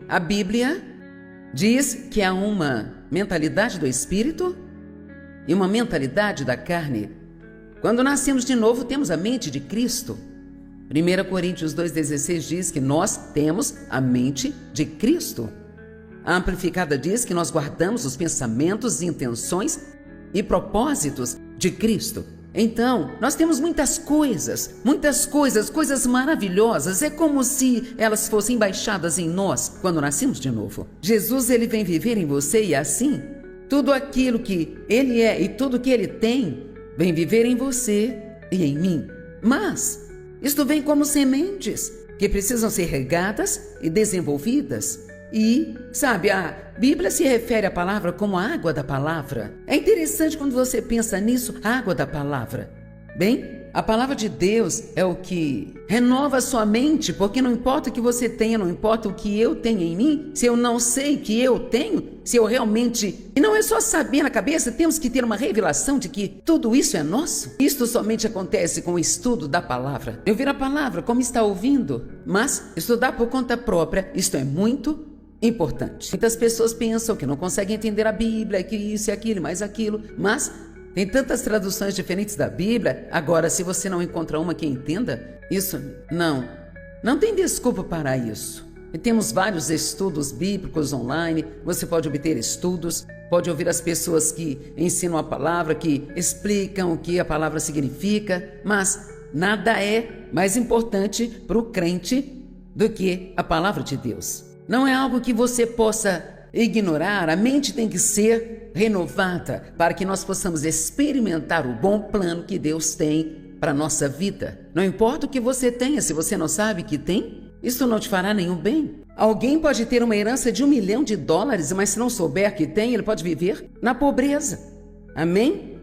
A Bíblia diz que há uma mentalidade do espírito e uma mentalidade da carne. Quando nascemos de novo, temos a mente de Cristo. 1 Coríntios 2,16 diz que nós temos a mente de Cristo. A Amplificada diz que nós guardamos os pensamentos, intenções e propósitos de Cristo. Então, nós temos muitas coisas, coisas maravilhosas. É como se elas fossem baixadas em nós quando nascemos de novo. Jesus, ele vem viver em você e assim, tudo aquilo que ele é e tudo que ele tem, vem viver em você e em mim. Mas isto vem como sementes que precisam ser regadas e desenvolvidas. E, sabe, a Bíblia se refere à palavra como a água da palavra. É interessante quando você pensa nisso, a água da palavra. Bem, a palavra de Deus é o que renova a sua mente, porque não importa o que você tenha, não importa o que eu tenho em mim, se eu não sei que eu tenho, se eu realmente... E não é só saber na cabeça, temos que ter uma revelação de que tudo isso é nosso. Isto somente acontece com o estudo da palavra. Eu ouvir a palavra como está ouvindo, mas estudar por conta própria, isto é muito importante. Muitas pessoas pensam que não conseguem entender a Bíblia, que isso e aquilo, mais aquilo, mas tem tantas traduções diferentes da Bíblia. Agora, se você não encontra uma que entenda, isso não tem desculpa para isso. E temos vários estudos bíblicos online, você pode obter estudos, pode ouvir as pessoas que ensinam a palavra, que explicam o que a palavra significa, mas nada é mais importante para o crente do que a palavra de Deus. Não é algo que você possa ignorar. A mente tem que ser renovada para que nós possamos experimentar o bom plano que Deus tem para a nossa vida. Não importa o que você tenha, se você não sabe que tem, isso não te fará nenhum bem. Alguém pode ter uma herança de $1 milhão, mas se não souber que tem, ele pode viver na pobreza. Amém?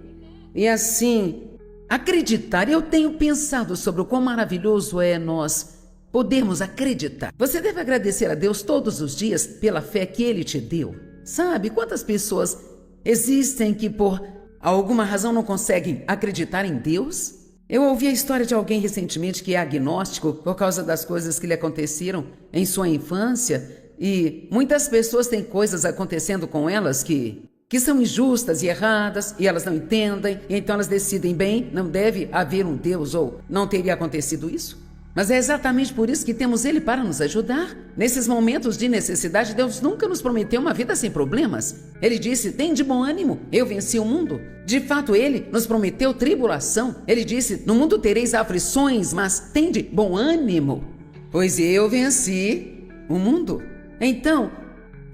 E assim, acreditar. Eu tenho pensado sobre o quão maravilhoso é nós podermos acreditar. Você deve agradecer a Deus todos os dias pela fé que Ele te deu. Sabe quantas pessoas existem que por alguma razão não conseguem acreditar em Deus? Eu ouvi a história de alguém recentemente que é agnóstico por causa das coisas que lhe aconteceram em sua infância, e muitas pessoas têm coisas acontecendo com elas que são injustas e erradas, e elas não entendem, e então elas decidem, bem, não deve haver um Deus, ou não teria acontecido isso. Mas é exatamente por isso que temos Ele para nos ajudar. Nesses momentos de necessidade, Deus nunca nos prometeu uma vida sem problemas. Ele disse, tem de bom ânimo, eu venci o mundo. De fato, Ele nos prometeu tribulação. Ele disse, no mundo tereis aflições, mas tem de bom ânimo, pois eu venci o mundo. Então,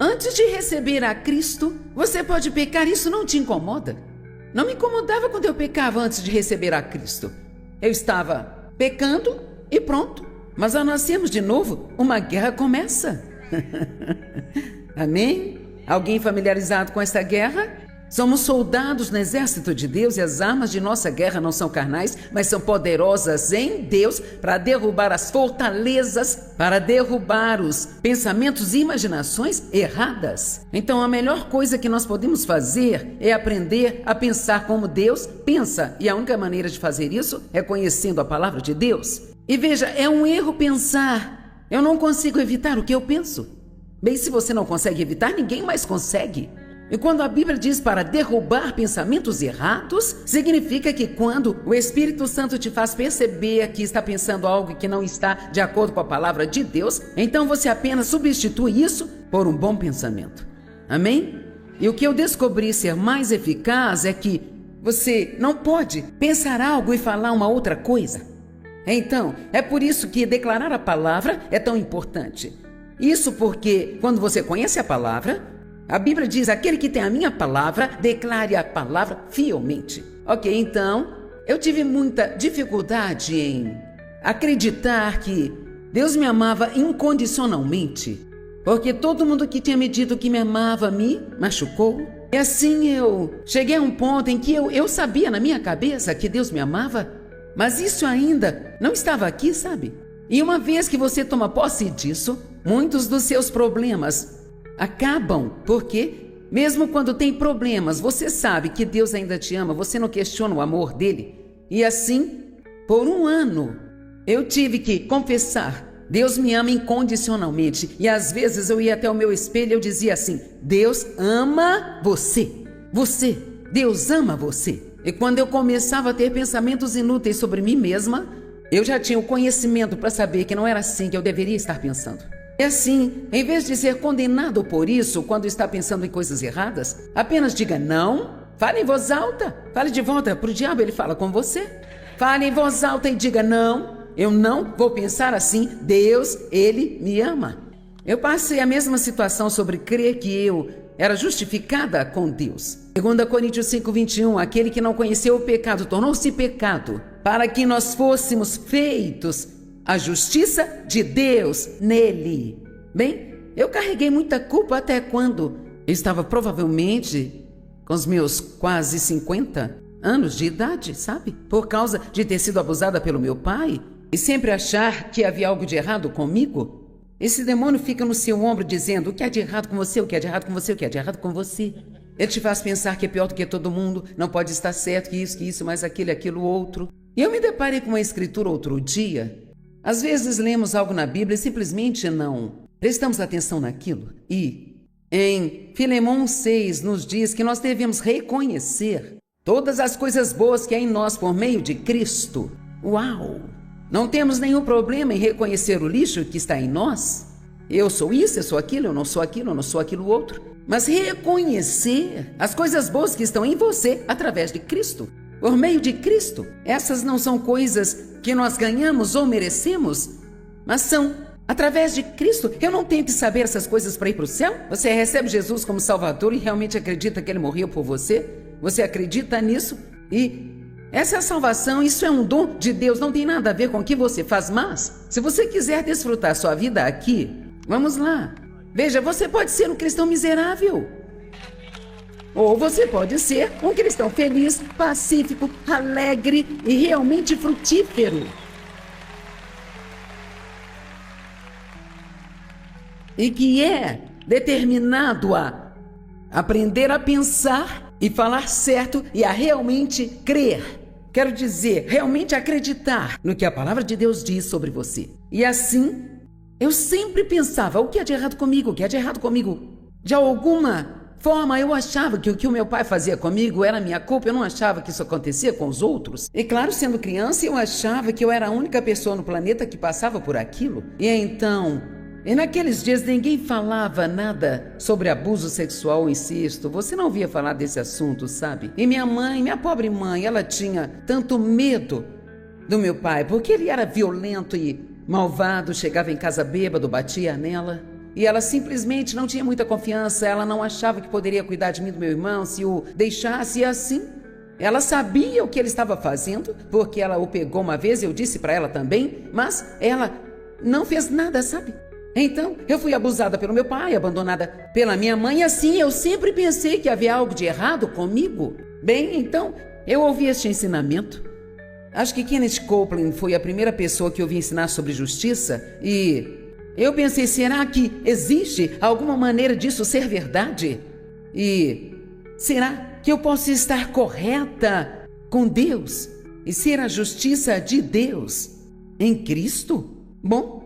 antes de receber a Cristo, você pode pecar, isso não te incomoda. Não me incomodava quando eu pecava antes de receber a Cristo. Eu estava pecando, e pronto. Mas ao nascermos de novo, uma guerra começa. Amém? Alguém familiarizado com esta guerra? Somos soldados no exército de Deus e as armas de nossa guerra não são carnais, mas são poderosas em Deus para derrubar as fortalezas, para derrubar os pensamentos e imaginações erradas. Então a melhor coisa que nós podemos fazer é aprender a pensar como Deus pensa. E a única maneira de fazer isso é conhecendo a palavra de Deus. E veja, é um erro pensar, eu não consigo evitar o que eu penso. Bem, se você não consegue evitar, ninguém mais consegue. E quando a Bíblia diz para derrubar pensamentos errados, significa que quando o Espírito Santo te faz perceber que está pensando algo que não está de acordo com a palavra de Deus, então você apenas substitui isso por um bom pensamento. Amém? E o que eu descobri ser mais eficaz é que você não pode pensar algo e falar uma outra coisa. Então, é por isso que declarar a palavra é tão importante. Isso porque, quando você conhece a palavra, a Bíblia diz, aquele que tem a minha palavra, declare a palavra fielmente. Ok, então, eu tive muita dificuldade em acreditar que Deus me amava incondicionalmente, porque todo mundo que tinha me dito que me amava me machucou. E assim eu cheguei a um ponto em que eu sabia na minha cabeça que Deus me amava, mas isso ainda não estava aqui, sabe? E uma vez que você toma posse disso, muitos dos seus problemas acabam, porque mesmo quando tem problemas, você sabe que Deus ainda te ama, você não questiona o amor dele. E assim, por um ano, eu tive que confessar Deus me ama incondicionalmente. E às vezes eu ia até o meu espelho e eu dizia assim: Deus ama você. Deus ama você. E quando eu começava a ter pensamentos inúteis sobre mim mesma, eu já tinha o conhecimento para saber que não era assim que eu deveria estar pensando. E assim, em vez de ser condenado por isso quando está pensando em coisas erradas, apenas diga não, fale em voz alta, fale de volta para o diabo, ele fala com você. Fale em voz alta e diga não, eu não vou pensar assim, Deus, Ele me ama. Eu passei a mesma situação sobre crer que eu era justificada com Deus. 2 Coríntios 5:21, aquele que não conheceu o pecado tornou-se pecado, para que nós fôssemos feitos a justiça de Deus nele. Bem, eu carreguei muita culpa até quando eu estava provavelmente com os meus quase 50 anos de idade, sabe? Por causa de ter sido abusada pelo meu pai e sempre achar que havia algo de errado comigo. Esse demônio fica no seu ombro dizendo: o que há de errado com você, o que há de errado com você, o que há de errado com você. Ele te faz pensar que é pior do que todo mundo, não pode estar certo, que isso, mais aquilo outro. E eu me deparei com uma escritura outro dia. Às vezes lemos algo na Bíblia e simplesmente não prestamos atenção naquilo. E em Filemão 6 nos diz que nós devemos reconhecer todas as coisas boas que há em nós por meio de Cristo. Uau! Não temos nenhum problema em reconhecer o lixo que está em nós. Eu sou isso, eu sou aquilo, eu não sou aquilo, eu não sou aquilo outro. Mas reconhecer as coisas boas que estão em você através de Cristo, por meio de Cristo. Essas não são coisas que nós ganhamos ou merecemos, mas são através de Cristo. Eu não tenho que saber essas coisas para ir para o céu. Você recebe Jesus como Salvador e realmente acredita que Ele morreu por você? Você acredita nisso? E essa é a salvação, isso é um dom de Deus, não tem nada a ver com o que você faz, mas se você quiser desfrutar sua vida aqui, vamos lá. Veja, você pode ser um cristão miserável, ou você pode ser um cristão feliz, pacífico, alegre e realmente frutífero. E que é determinado a aprender a pensar e falar certo e a realmente crer. Quero dizer, realmente acreditar no que a palavra de Deus diz sobre você. E assim, eu sempre pensava: o que é de errado comigo? O que é de errado comigo? De alguma forma, eu achava que o que o meu pai fazia comigo era minha culpa. Eu não achava que isso acontecia com os outros. E claro, sendo criança, eu achava que eu era a única pessoa no planeta que passava por aquilo. E naqueles dias ninguém falava nada sobre abuso sexual ou incesto. Você não ouvia falar desse assunto, sabe? E minha mãe, minha pobre mãe, ela tinha tanto medo do meu pai, porque ele era violento e malvado, chegava em casa bêbado, batia nela. E ela simplesmente não tinha muita confiança, ela não achava que poderia cuidar de mim e do meu irmão se o deixasse assim. Ela sabia o que ele estava fazendo, porque ela o pegou uma vez, eu disse para ela também, mas ela não fez nada, sabe? Então, eu fui abusada pelo meu pai, abandonada pela minha mãe, e assim eu sempre pensei que havia algo de errado comigo. Bem, então, eu ouvi este ensinamento. Acho que Kenneth Copeland foi a primeira pessoa que eu ouvi ensinar sobre justiça, e eu pensei: será que existe alguma maneira disso ser verdade? E será que eu posso estar correta com Deus e ser a justiça de Deus em Cristo? Bom,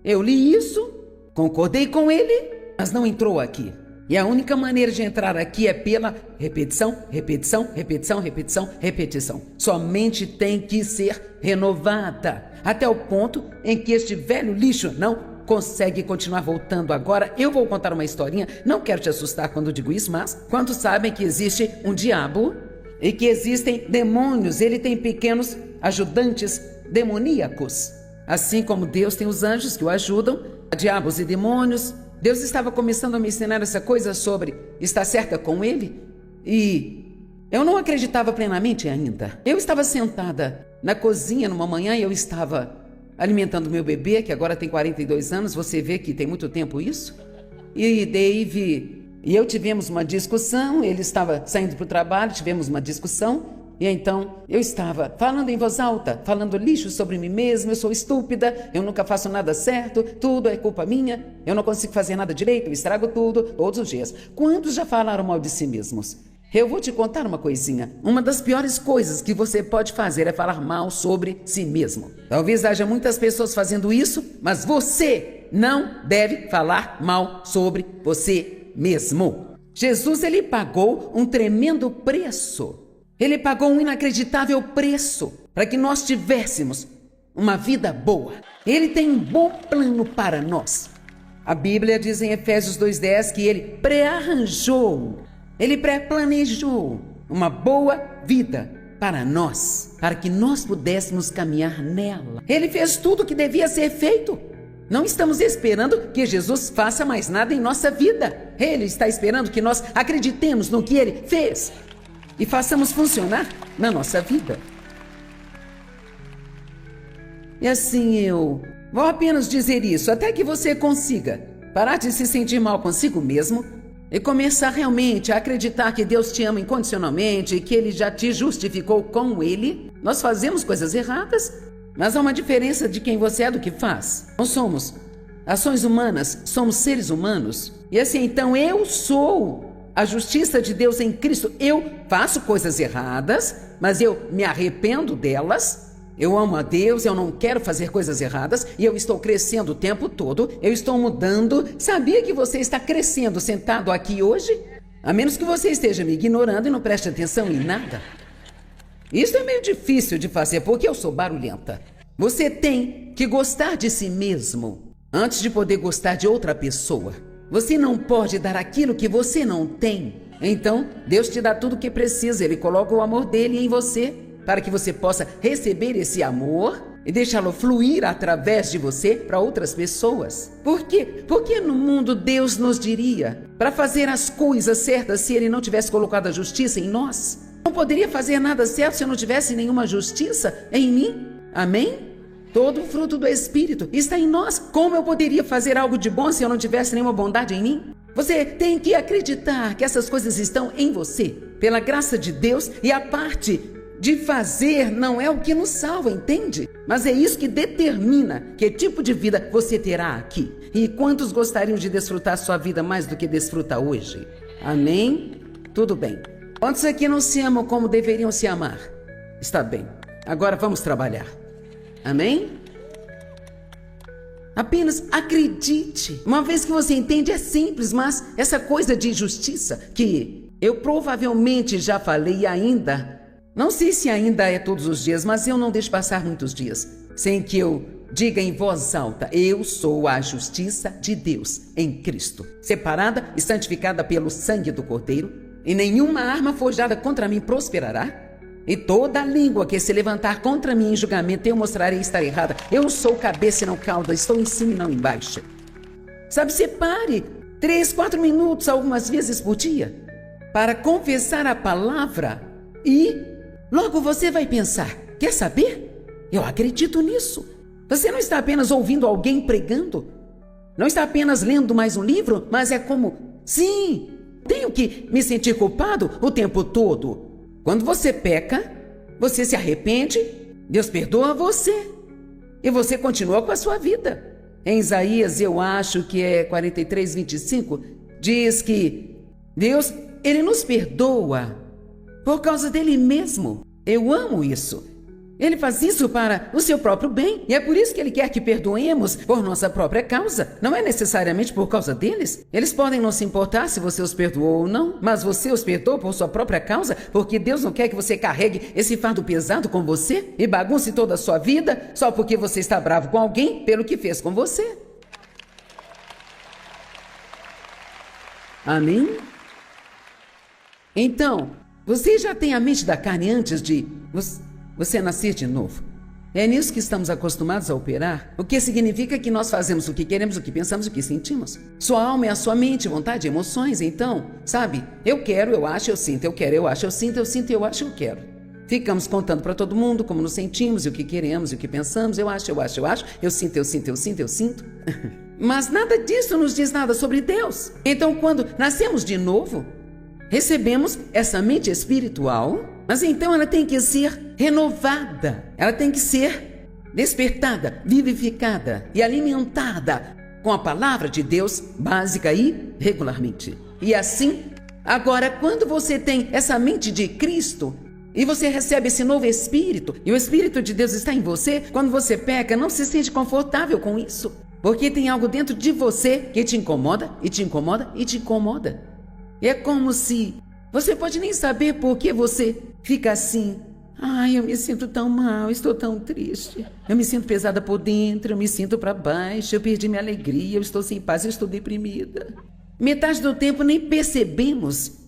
eu li isso, concordei com ele, mas não entrou aqui. E a única maneira de entrar aqui é pela repetição, repetição, repetição, repetição, repetição. Sua mente tem que ser renovada, até o ponto em que este velho lixo não consegue continuar voltando. Agora eu vou contar uma historinha, não quero te assustar quando digo isso, mas quantos sabem que existe um diabo e que existem demônios? Ele tem pequenos ajudantes demoníacos. Assim como Deus tem os anjos que o ajudam, diabos e demônios. Deus estava começando a me ensinar essa coisa sobre estar certa com Ele, e eu não acreditava plenamente ainda. Eu estava sentada na cozinha numa manhã e eu estava alimentando meu bebê, que agora tem 42 anos, você vê que tem muito tempo isso. E Dave e eu tivemos uma discussão, ele estava saindo para o trabalho, tivemos uma discussão. E então eu estava falando em voz alta, falando lixo sobre mim mesma: eu sou estúpida, eu nunca faço nada certo, tudo é culpa minha, eu não consigo fazer nada direito, eu estrago tudo, todos os dias. Quantos já falaram mal de si mesmos? Eu vou te contar uma coisinha. Uma das piores coisas que você pode fazer é falar mal sobre si mesmo. Talvez haja muitas pessoas fazendo isso, mas você não deve falar mal sobre você mesmo. Jesus, ele pagou um tremendo preço. Ele pagou um inacreditável preço para que nós tivéssemos uma vida boa. Ele tem um bom plano para nós. A Bíblia diz em Efésios 2:10 que ele pré-arranjou, ele pré-planejou uma boa vida para nós, para que nós pudéssemos caminhar nela. Ele fez tudo o que devia ser feito. Não estamos esperando que Jesus faça mais nada em nossa vida. Ele está esperando que nós acreditemos no que ele fez e façamos funcionar na nossa vida. E assim eu vou apenas dizer isso até que você consiga parar de se sentir mal consigo mesmo e começar realmente a acreditar que Deus te ama incondicionalmente e que Ele já te justificou com Ele. Nós fazemos coisas erradas, mas há uma diferença de quem você é do que faz. Nós somos ações humanas, somos seres humanos. E assim, então eu sou a justiça de Deus em Cristo. Eu faço coisas erradas, mas eu me arrependo delas. Eu amo a Deus, eu não quero fazer coisas erradas e eu estou crescendo o tempo todo, eu estou mudando. Sabia que você está crescendo sentado aqui hoje? A menos que você esteja me ignorando e não preste atenção em nada. Isso é meio difícil de fazer porque eu sou barulhenta. Você tem que gostar de si mesmo antes de poder gostar de outra pessoa. Você não pode dar aquilo que você não tem. Então, Deus te dá tudo o que precisa, Ele coloca o amor dele em você, para que você possa receber esse amor e deixá-lo fluir através de você para outras pessoas. Por quê? Porque no mundo Deus nos diria para fazer as coisas certas se Ele não tivesse colocado a justiça em nós? Não poderia fazer nada certo se eu não tivesse nenhuma justiça em mim? Amém? Todo o fruto do Espírito está em nós. Como eu poderia fazer algo de bom se eu não tivesse nenhuma bondade em mim? Você tem que acreditar que essas coisas estão em você, pela graça de Deus, e a parte de fazer não é o que nos salva, entende? Mas é isso que determina que tipo de vida você terá aqui. E quantos gostariam de desfrutar sua vida mais do que desfruta hoje? Amém? Tudo bem. Quantos aqui não se amam como deveriam se amar? Está bem. Agora vamos trabalhar. Amém? Apenas acredite. Uma vez que você entende, é simples, mas essa coisa de justiça que eu provavelmente já falei e ainda... Não sei se ainda é todos os dias, mas eu não deixo passar muitos dias sem que eu diga em voz alta: eu sou a justiça de Deus em Cristo, separada e santificada pelo sangue do Cordeiro, e nenhuma arma forjada contra mim prosperará, e toda língua que se levantar contra mim em julgamento eu mostrarei estar errada. Eu sou cabeça e não cauda, estou em cima e não embaixo. Sabe, separe 3-4 minutos algumas vezes por dia para confessar a palavra e... logo você vai pensar: quer saber? Eu acredito nisso. Você não está apenas ouvindo alguém pregando, não está apenas lendo mais um livro, mas é como: sim, tenho que me sentir culpado o tempo todo. Quando você peca, você se arrepende, Deus perdoa você e você continua com a sua vida. Em Isaías, eu acho que é 43:25, diz que Deus, Ele nos perdoa por causa dele mesmo. Eu amo isso. Ele faz isso para o seu próprio bem. E é por isso que ele quer que perdoemos por nossa própria causa. Não é necessariamente por causa deles. Eles podem não se importar se você os perdoou ou não, mas você os perdoou por sua própria causa, porque Deus não quer que você carregue esse fardo pesado com você e bagunce toda a sua vida só porque você está bravo com alguém pelo que fez com você. Amém? Então, você já tem a mente da carne antes de você nascer de novo. É nisso que estamos acostumados a operar, o que significa que nós fazemos o que queremos, o que pensamos, o que sentimos. Sua alma é a sua mente, vontade, emoções. Então, sabe, eu quero, eu acho, eu sinto, eu quero, eu acho, eu sinto, eu acho, eu quero. Ficamos contando para todo mundo como nos sentimos, e o que queremos, e o que pensamos. Eu acho, eu sinto, eu sinto. Mas nada disso nos diz nada sobre Deus. Então, quando nascemos de novo, recebemos essa mente espiritual, mas então ela tem que ser renovada, ela tem que ser despertada, vivificada e alimentada com a palavra de Deus básica e regularmente. E assim Agora, quando você tem essa mente de Cristo e você recebe esse novo Espírito, e o Espírito de Deus está em você, quando você peca, não se sente confortável com isso. Porque tem algo dentro de você que te incomoda, e te incomoda, e te incomoda. E é como se você pode nem saber por que você fica assim. Ai, eu me sinto tão mal, estou tão triste. Eu me sinto pesada por dentro, eu me sinto para baixo, eu perdi minha alegria, eu estou sem paz, eu estou deprimida. Metade do tempo nem percebemos.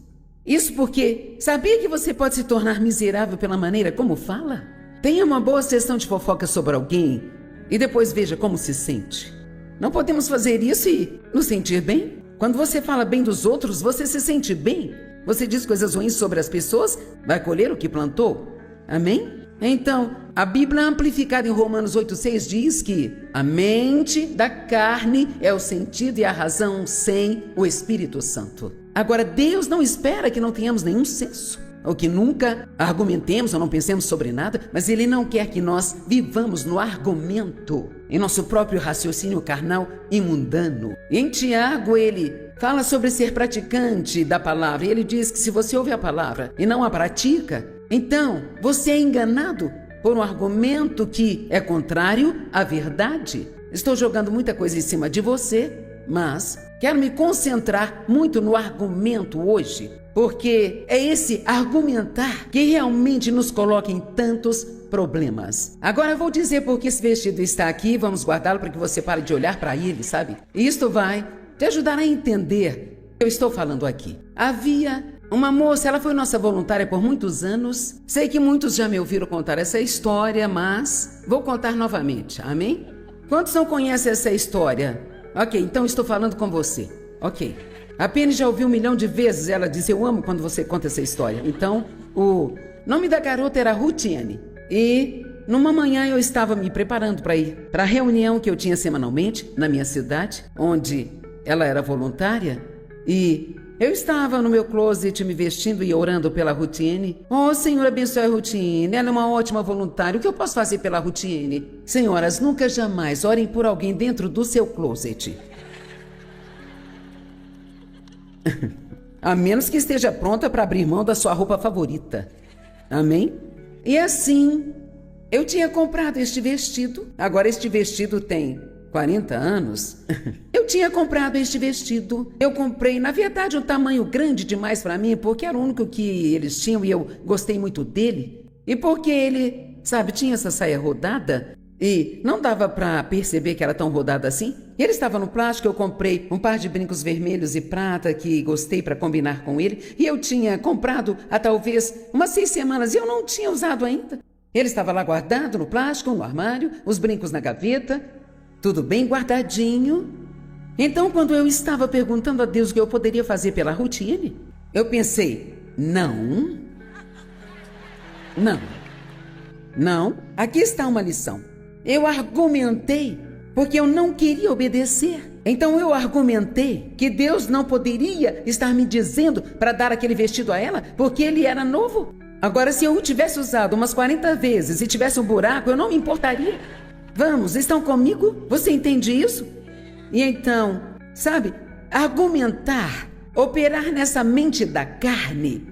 Isso porque sabia que você pode se tornar miserável pela maneira como fala? Tenha uma boa sessão de fofoca sobre alguém e depois veja como se sente. Não podemos fazer isso e nos sentir bem? Quando você fala bem dos outros, você se sente bem. Você diz coisas ruins sobre as pessoas, vai colher o que plantou. Amém? Então, a Bíblia amplificada em Romanos 8,6 diz que a mente da carne é o sentido e a razão sem o Espírito Santo. Agora, Deus não espera que não tenhamos nenhum senso, ou que nunca argumentemos ou não pensemos sobre nada, mas Ele não quer que nós vivamos no argumento, em nosso próprio raciocínio carnal e mundano. E em Tiago, ele fala sobre ser praticante da palavra, e ele diz que se você ouve a palavra e não a pratica, então você é enganado por um argumento que é contrário à verdade. Estou jogando muita coisa em cima de você, mas quero me concentrar muito no argumento hoje, porque é esse argumentar que realmente nos coloca em tantos problemas. Agora eu vou dizer por que esse vestido está aqui, vamos guardá-lo para que você pare de olhar para ele, sabe? E isto vai te ajudar a entender o que eu estou falando aqui. Havia uma moça, ela foi nossa voluntária por muitos anos. Sei que muitos já me ouviram contar essa história, mas vou contar novamente, amém? Quantos não conhecem essa história? Ok, então estou falando com você. Ok. A Penny já ouviu 1 milhão de vezes ela diz: eu amo quando você conta essa história. Então, o nome da garota era Rutiane. E numa manhã eu estava me preparando para ir para a reunião que eu tinha semanalmente na minha cidade, onde ela era voluntária. E eu estava no meu closet me vestindo e orando pela Rutiane. Oh, Senhor, abençoe a Rutiane. Ela é uma ótima voluntária. O que eu posso fazer pela Rutiane? Senhoras, nunca jamais orem por alguém dentro do seu closet. A menos que esteja pronta para abrir mão da sua roupa favorita. Amém? E assim, eu tinha comprado este vestido. Agora este vestido tem 40 anos. Eu tinha comprado este vestido. Eu comprei, na verdade, um tamanho grande demais para mim, porque era o único que eles tinham e eu gostei muito dele. E porque ele, sabe, tinha essa saia rodada e não dava para perceber que era tão rodada assim. Ele estava no plástico, eu comprei um par de brincos vermelhos e prata que gostei para combinar com ele. E eu tinha comprado há talvez umas 6 semanas e eu não tinha usado ainda. Ele estava lá guardado no plástico, no armário, os brincos na gaveta, tudo bem guardadinho. Então, quando eu estava perguntando a Deus o que eu poderia fazer pela Rutiane, eu pensei, não, aqui está uma lição. Eu argumentei porque eu não queria obedecer. Então eu argumentei que Deus não poderia estar me dizendo para dar aquele vestido a ela porque ele era novo. Agora, se eu o tivesse usado umas 40 vezes e tivesse um buraco, eu não me importaria. Vamos, estão comigo? Você entende isso? E então, sabe, argumentar, operar nessa mente da carne,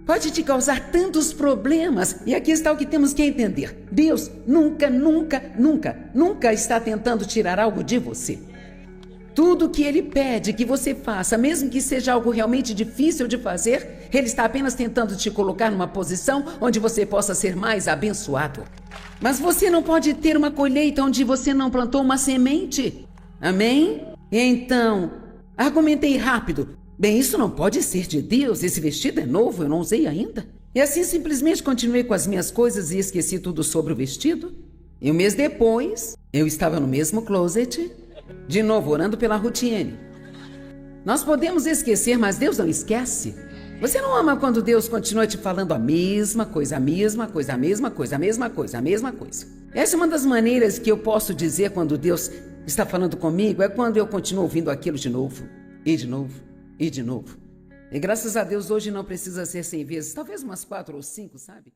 pode te causar tantos problemas. E aqui está o que temos que entender. Deus nunca está tentando tirar algo de você. Tudo que Ele pede que você faça, mesmo que seja algo realmente difícil de fazer, Ele está apenas tentando te colocar numa posição onde você possa ser mais abençoado. Mas você não pode ter uma colheita onde você não plantou uma semente. Amém? E então, argumentei rápido. Bem, isso não pode ser de Deus, esse vestido é novo, eu não usei ainda. E assim simplesmente continuei com as minhas coisas e esqueci tudo sobre o vestido. E um mês depois, eu estava no mesmo closet, de novo orando pela Rutiane. Nós podemos esquecer, mas Deus não esquece. Você não ama quando Deus continua te falando a mesma coisa, a mesma coisa, a mesma coisa, a mesma coisa, a mesma coisa. Essa é uma das maneiras que eu posso dizer quando Deus está falando comigo, é quando eu continuo ouvindo aquilo de novo, e de novo, e de novo. E graças a Deus hoje não precisa ser 100 vezes, talvez umas 4 ou 5, sabe?